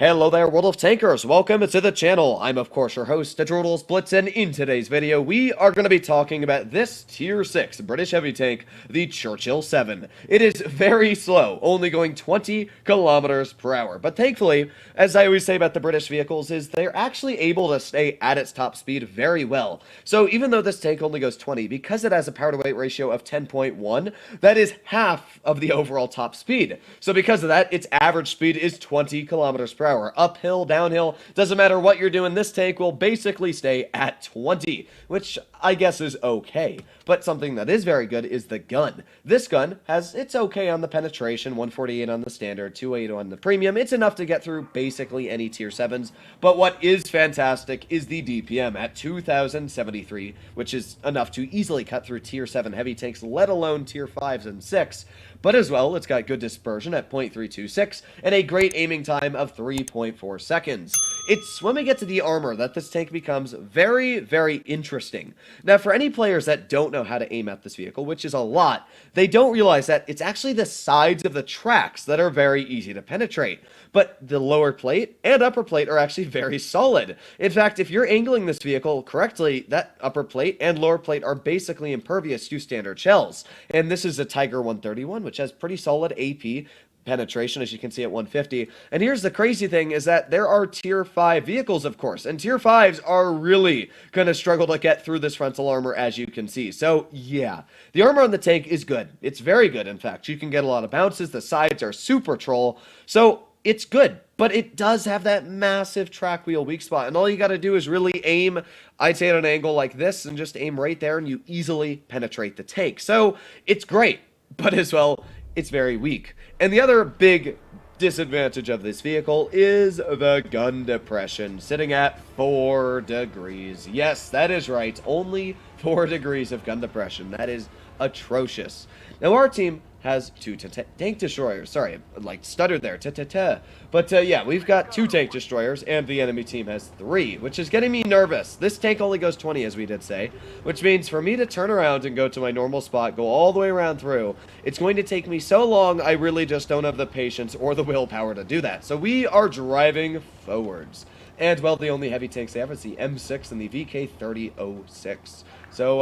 Hello there, World of Tankers! Welcome to the channel. I'm, of course, your host, Droodles, Blitz, and in today's video, we are going to be talking about this Tier 6 British heavy tank, the Churchill MK VII. It is very slow, only going 20 kilometers per hour, but thankfully, as I always say about the British vehicles, is they're actually able to stay at its top speed very well. So even though this tank only goes 20, because it has a power-to-weight ratio of 10.1, that is half of the overall top speed. So because of that, its average speed is 20 kilometers per hour. Uphill, downhill, doesn't matter what you're doing, this tank will basically stay at 20, which I guess is okay. But something that is very good is the gun. This gun it's okay on the penetration, 148 on the standard, 208 on the premium. It's enough to get through basically any tier 7s, but what is fantastic is the DPM at 2073, which is enough to easily cut through tier 7 heavy tanks, let alone tier 5s and 6. But as well, it's got good dispersion at 0.326 and a great aiming time of 3.4 seconds. It's when we get to the armor that this tank becomes very, very interesting. Now, for any players that don't know how to aim at this vehicle, which is a lot, they don't realize that it's actually the sides of the tracks that are very easy to penetrate. But the lower plate and upper plate are actually very solid. In fact, if you're angling this vehicle correctly, that upper plate and lower plate are basically impervious to standard shells. And this is a Tiger 131, which has pretty solid AP penetration, as you can see, at 150. And here's the crazy thing, is that there are tier 5 vehicles, of course, and tier 5s are really going to struggle to get through this frontal armor, as you can see. So yeah, the armor on the tank is good. It's very good, in fact. You can get a lot of bounces. The sides are super troll, so it's good. But it does have that massive track wheel weak spot, and all you got to do is really aim, I'd say, at an angle like this, and just aim right there, and you easily penetrate the tank. So it's great, but as well, it's very weak. And the other big disadvantage of this vehicle is the gun depression, sitting at 4 degrees. Yes, that is right, only 4 degrees of gun depression. That is atrocious. Now, our team has 2 tank destroyers. Sorry, like stuttered there. But yeah, we've got 2 tank destroyers, and the enemy team has 3, which is getting me nervous. This tank only goes 20, as we did say, which means for me to turn around and go to my normal spot, go all the way around through, it's going to take me so long, I really just don't have the patience or the willpower to do that. So we are driving forwards. And, well, the only heavy tanks they have is the M6 and the VK3006. So,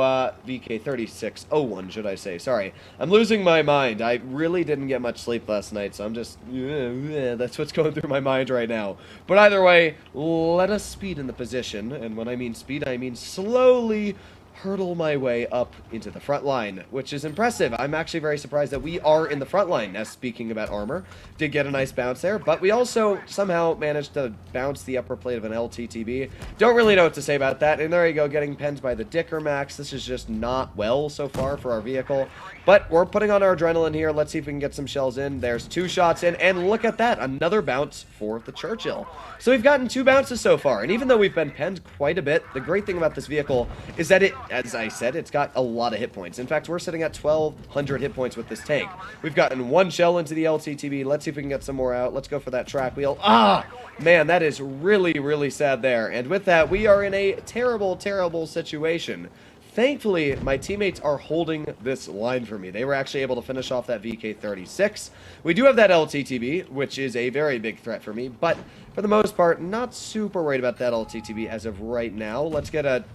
VK3601, should I say. Sorry. I'm losing my mind. I really didn't get much sleep last night, so I'm just... that's what's going through my mind right now. But either way, let us speed in the position. And when I mean speed, I mean slowly hurtle my way up into the front line, which is impressive. I'm actually very surprised that we are in the front line. Now, speaking about armor, did get a nice bounce there, but we also somehow managed to bounce the upper plate of an LTTB. Don't really know what to say about that, and there you go, getting penned by the Dicker Max. This is just not well so far for our vehicle, but we're putting on our adrenaline here. Let's see if we can get some shells in. There's 2 shots in, and look at that, another bounce for the Churchill. So we've gotten 2 bounces so far, and even though we've been penned quite a bit, the great thing about this vehicle is that it, as I said, it's got a lot of hit points. In fact, we're sitting at 1,200 hit points with this tank. We've gotten 1 shell into the LTTB. Let's see if we can get some more out. Let's go for that track wheel. Ah! Man, that is really, really sad there. And with that, we are in a terrible, terrible situation. Thankfully, my teammates are holding this line for me. They were actually able to finish off that VK36. We do have that LTTB, which is a very big threat for me, but for the most part, not super worried about that LTTB as of right now. Let's get a...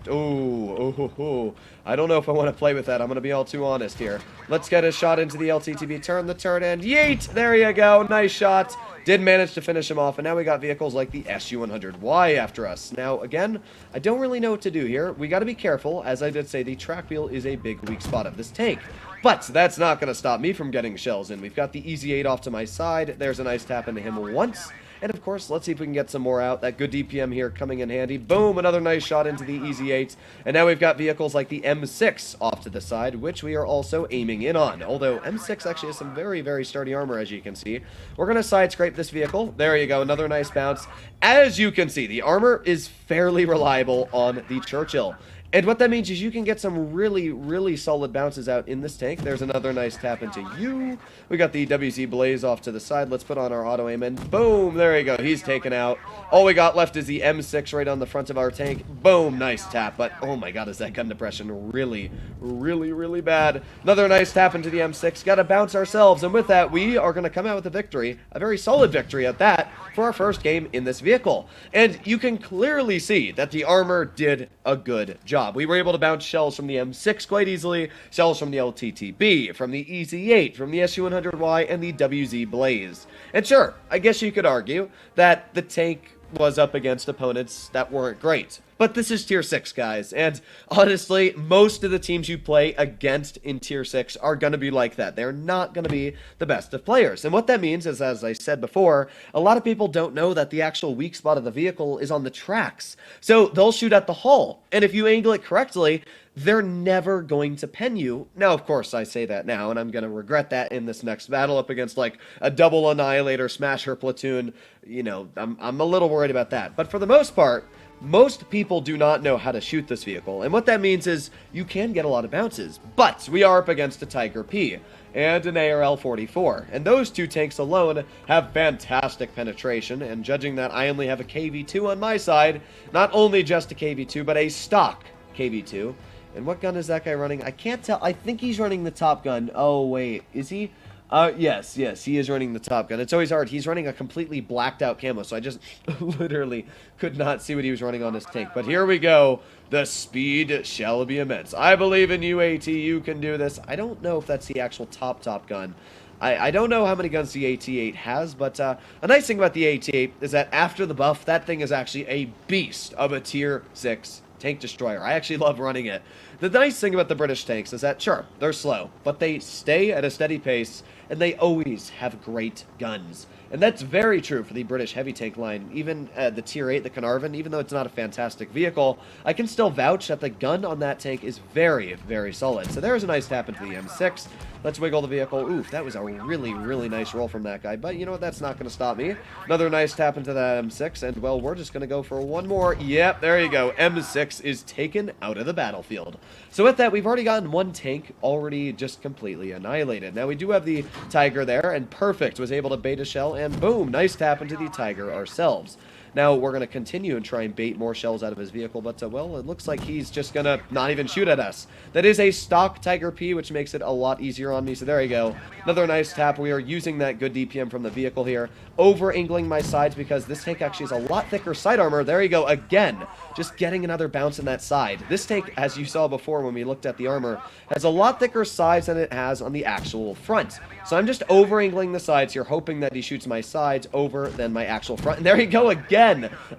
I don't know if I want to play with that. I'm going to be all too honest here. Let's get a shot into the LTTB. Turn the turn, and yeet! There you go. Nice shot. Did manage to finish him off, and now we got vehicles like the SU-100Y after us. Now, again, I don't really know what to do here. We got to be careful. As I did say, the track wheel is a big weak spot of this tank. But that's not going to stop me from getting shells in. We've got the Easy 8 off to my side. There's a nice tap into him once. And of course, let's see if we can get some more out. That good DPM here coming in handy. Boom, another nice shot into the Easy 8. And now we've got vehicles like the M6 off to the side, which we are also aiming in on. Although M6 actually has some very, very sturdy armor, as you can see. We're going to side scrape this vehicle. There you go, another nice bounce. As you can see, the armor is fairly reliable on the Churchill. And what that means is you can get some really, really solid bounces out in this tank. There's another nice tap into you. We got the WZ Blaze off to the side. Let's put on our auto aim and boom, there you go. He's taken out. All we got left is the M6 right on the front of our tank. Boom, nice tap. But oh my god, is that gun depression really, really, really bad. Another nice tap into the M6. Got to bounce ourselves. And with that, we are going to come out with a victory. A very solid victory at that for our first game in this vehicle. And you can clearly see that the armor did a good job. We were able to bounce shells from the M6 quite easily, shells from the LTTB, from the EZ8, from the SU-100Y, and the WZ Blaze. And sure, I guess you could argue that the tank was up against opponents that weren't great. But this is Tier 6, guys, and honestly, most of the teams you play against in Tier 6 are going to be like that. They're not going to be the best of players. And what that means is, as I said before, a lot of people don't know that the actual weak spot of the vehicle is on the tracks. So they'll shoot at the hull, and if you angle it correctly, they're never going to pen you. Now, of course, I say that now, and I'm going to regret that in this next battle up against, like, a double Annihilator Smasher platoon. You know, I'm a little worried about that. But for the most part, most people do not know how to shoot this vehicle, and what that means is you can get a lot of bounces, but we are up against a Tiger P and an ARL-44, and those two tanks alone have fantastic penetration, and judging that I only have a KV-2 on my side, not only just a KV-2, but a stock KV-2. And what gun is that guy running? I can't tell. I think he's running the top gun. Oh, wait. Is he? Yes, he is running the top gun. It's always hard. He's running a completely blacked out camo, so I just literally could not see what he was running on his tank. But here we go. The speed shall be immense. I believe in you, AT. You can do this. I don't know if that's the actual top gun. I don't know how many guns the AT-8 has, but a nice thing about the AT-8 is that after the buff, that thing is actually a beast of a Tier 6 tank destroyer. I actually love running it. The nice thing about the British tanks is that, sure, they're slow, but they stay at a steady pace, and they always have great guns. And that's very true for the British heavy tank line. Even the Tier 8, the Carnarvon, even though it's not a fantastic vehicle, I can still vouch that the gun on that tank is very, very solid. So there's a nice tap into the M6. Let's wiggle the vehicle. Oof, that was a really, really nice roll from that guy. But you know what? That's not going to stop me. Another nice tap into that M6. And, well, we're just going to go for one more. Yep, there you go. M6 is taken out of the battlefield. So with that, we've already gotten one tank already just completely annihilated. Now, we do have the Tiger there. And Perfect was able to bait a shell. And boom, nice tap into the Tiger ourselves. Now, we're going to continue and try and bait more shells out of his vehicle, but, well, it looks like he's just going to not even shoot at us. That is a stock Tiger P, which makes it a lot easier on me, so there you go. Another nice tap. We are using that good DPM from the vehicle here, over-angling my sides because this tank actually has a lot thicker side armor. There you go, again, just getting another bounce in that side. This tank, as you saw before when we looked at the armor, has a lot thicker sides than it has on the actual front. So I'm just over-angling the sides here, hoping that he shoots my sides over than my actual front. And there you go again.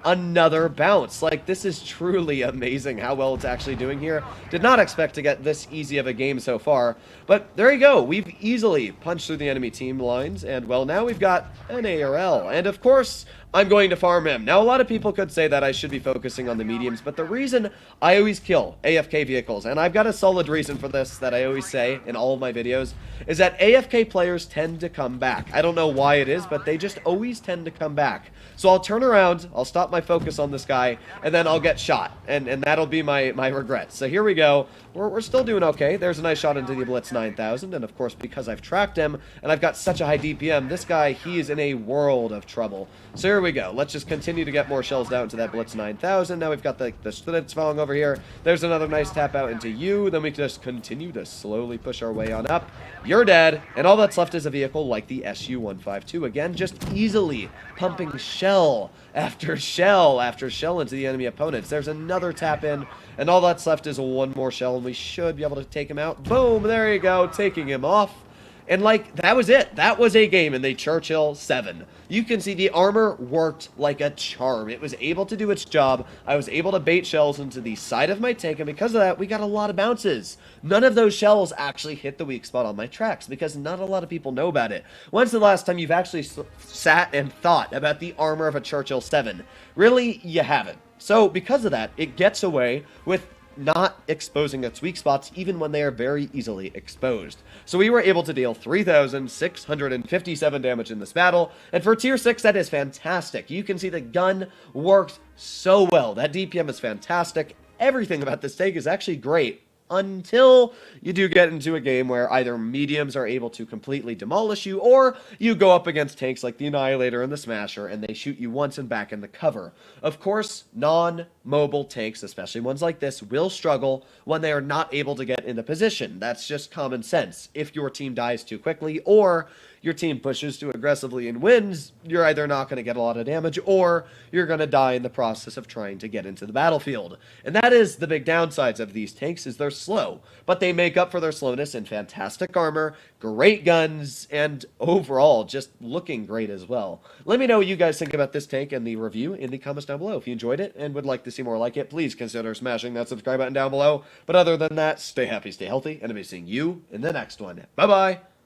Another bounce. Like, this is truly amazing how well it's actually doing here. Did not expect to get this easy of a game so far. But there you go. We've easily punched through the enemy team lines. And, well, now we've got an ARL. And, of course, I'm going to farm him. Now, a lot of people could say that I should be focusing on the mediums, but the reason I always kill AFK vehicles, and I've got a solid reason for this that I always say in all of my videos, is that AFK players tend to come back. I don't know why it is, but they just always tend to come back. So I'll turn around, I'll stop my focus on this guy, and then I'll get shot, and that'll be my regret. So here we go. We're still doing okay. There's a nice shot into the Blitz 9000, and of course, because I've tracked him, and I've got such a high DPM, this guy, he is in a world of trouble. So here we go. Let's just continue to get more shells down to that Blitz 9000. Now we've got the Slits falling over here. There's another nice tap out into you. Then we can just continue to slowly push our way on up. You're dead. And all that's left is a vehicle like the SU-152. Again, just easily pumping shell after shell after shell into the enemy opponents. There's another tap in. And all that's left is one more shell. And we should be able to take him out. Boom. There you go. Taking him off. And, like, that was it. That was a game in the Churchill 7. You can see the armor worked like a charm. It was able to do its job. I was able to bait shells into the side of my tank, and because of that, we got a lot of bounces. None of those shells actually hit the weak spot on my tracks, because not a lot of people know about it. When's the last time you've actually sat and thought about the armor of a Churchill 7? Really, you haven't. So, because of that, it gets away with not exposing its weak spots even when they are very easily exposed. So we were able to deal 3,657 damage in this battle, and for Tier 6 that is fantastic. You can see the gun works so well. That DPM is fantastic. everything about this tank is actually great. Until you do get into a game where either mediums are able to completely demolish you, or you go up against tanks like the Annihilator and the Smasher, and they shoot you once and back in the cover. Of course, non-mobile tanks, especially ones like this, will struggle when they are not able to get into position. That's just common sense. If your team dies too quickly, or your team pushes too aggressively and wins, you're either not going to get a lot of damage, or you're going to die in the process of trying to get into the battlefield. And that is the big downsides of these tanks, is they're slow, but they make up for their slowness in fantastic armor, great guns, and overall just looking great as well. Let me know what you guys think about this tank and the review in the comments down below. If you enjoyed it and would like to see more like it, please consider smashing that subscribe button down below. But other than that, stay happy, stay healthy, and I'll be seeing you in the next one. Bye-bye!